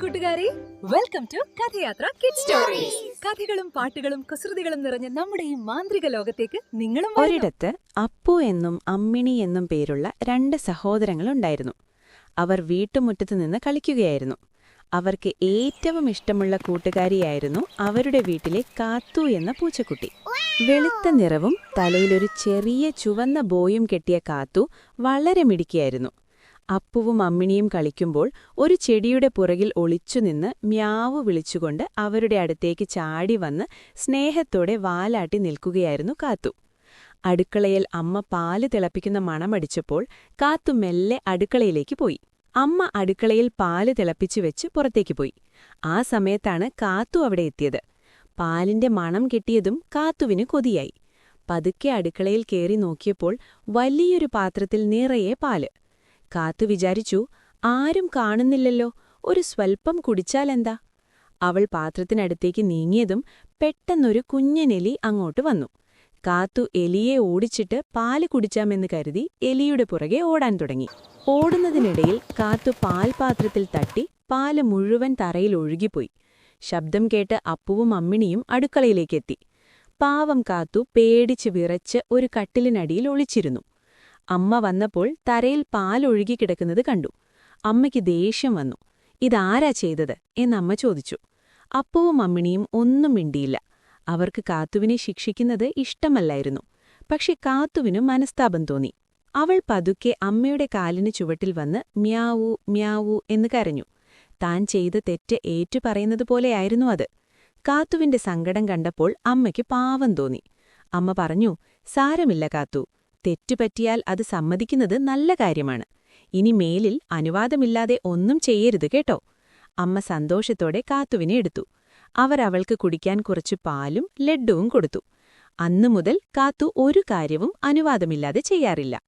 കൂട്ടുകാരെ, welcome to കഥയാത്ര kids stories. കഥകളും പാട്ടുകളും കുസൃതികളും നിറഞ്ഞ നമ്മുടെ ഈ മാന്ത്രിക ലോകത്തേക്ക് നിങ്ങളും വരൂ. ഒരിടത്ത് അപ്പു എന്നും അമ്മിണി എന്നും പേരുള്ള രണ്ട് സഹോദരങ്ങളുണ്ടായിരുന്നു. അവർ വീട്ടുമുറ്റത്ത് നിന്ന് കളിക്കുകയായിരുന്നു. അവർക്ക് ഏറ്റവും ഇഷ്ടമുള്ള കൂട്ടുകാരിയായിരുന്നു അവരുടെ വീട്ടിലെ കാത്തു എന്ന പൂച്ചക്കുട്ടി. വെളുത്ത നിറവും തലയിലൊരു ചെറിയ ചുവന്ന ബോയും കെട്ടിയ കാത്തു വളരെ മിടുക്കിയായിരുന്നു. അപ്പുവും അമ്മിണിയും കളിക്കുമ്പോൾ ഒരു ചെടിയുടെ പുറകിൽ ഒളിച്ചുനിന്ന് മ്യാവു വിളിച്ചുകൊണ്ട് അവരുടെ അടുത്തേക്ക് ചാടി വന്ന് സ്നേഹത്തോടെ വാലാട്ടി നിൽക്കുകയായിരുന്നു കാത്തു. അടുക്കളയിൽ അമ്മ പാല് തിളപ്പിക്കുന്ന മണമടിച്ചപ്പോൾ കാത്തു മെല്ലെ അടുക്കളയിലേക്ക് പോയി. അമ്മ അടുക്കളയിൽ പാല് തിളപ്പിച്ചു വെച്ച് പുറത്തേക്ക് പോയി. ആ സമയത്താണ് കാത്തു അവിടെ എത്തിയത്. പാലിന്റെ മണം കിട്ടിയതും കാത്തുവിന് കൊതിയായി. പതുക്കെ അടുക്കളയിൽ കേറി നോക്കിയപ്പോൾ വലിയൊരു പാത്രത്തിൽ നിറയെ പാല്. കാത്തു വിചാരിച്ചു, ആരും കാണുന്നില്ലല്ലോ, ഒരു സ്വൽപ്പം കുടിച്ചാലെന്താ? അവൾ പാത്രത്തിനടുത്തേക്ക് നീങ്ങിയതും പെട്ടെന്നൊരു കുഞ്ഞനെലി അങ്ങോട്ട് വന്നു. കാത്തു എലിയെ ഓടിച്ചിട്ട് പാല് കുടിച്ചാമെന്ന് കരുതി എലിയുടെ പുറകെ ഓടാൻ തുടങ്ങി. ഓടുന്നതിനിടയിൽ കാത്തു പാൽപാത്രത്തിൽ തട്ടി പാല് മുഴുവൻ തറയിൽ ഒഴുകിപ്പോയി. ശബ്ദം കേട്ട് അപ്പുവും അമ്മിണിയും അടുക്കളയിലേക്കെത്തി. പാവം കാത്തു പേടിച്ച് വിറച്ച് ഒരു കട്ടിലിനടിയിൽ ഒളിച്ചിരുന്നു. അമ്മ വന്നപ്പോൾ തറയിൽ പാലൊഴുകിക്കിടക്കുന്നത് കണ്ടു. അമ്മയ്ക്ക് ദേഷ്യം വന്നു. ഇതാരാ ചെയ്തത് എന്നമ്മ ചോദിച്ചു. അപ്പുവും അമ്മിണിയും ഒന്നും മിണ്ടിയില്ല. അവർക്ക് കാത്തുവിനെ ശിക്ഷിക്കുന്നത് ഇഷ്ടമല്ലായിരുന്നു. പക്ഷെ കാത്തുവിനു മനസ്താപം തോന്നി. അവൾ പതുക്കെ അമ്മയുടെ കാലിന് ചുവട്ടിൽ വന്ന് മ്യാവൂ മ്യാവൂ എന്ന് കരഞ്ഞു. താൻ ചെയ്ത തെറ്റ് ഏറ്റുപറയുന്നതുപോലെയായിരുന്നു അത്. കാത്തുവിന്റെ സങ്കടം കണ്ടപ്പോൾ അമ്മയ്ക്ക് പാവം തോന്നി. അമ്മ പറഞ്ഞു, സാരമില്ല കാത്തു, തെറ്റുപറ്റിയാൽ അത് സമ്മതിക്കുന്നത് നല്ല കാര്യമാണ്. ഇനി മേലിൽ അനുവാദമില്ലാതെ ഒന്നും ചെയ്യരുത് കേട്ടോ. അമ്മ സന്തോഷത്തോടെ കാത്തുവിനെ എടുത്തു. അവർ അവൾക്ക് കുടിക്കാൻ കുറച്ചു പാലും ലഡ്ഡുവും കൊടുത്തു. അന്നുമുതൽ കാത്തു ഒരു കാര്യവും അനുവാദമില്ലാതെ ചെയ്യാറില്ല.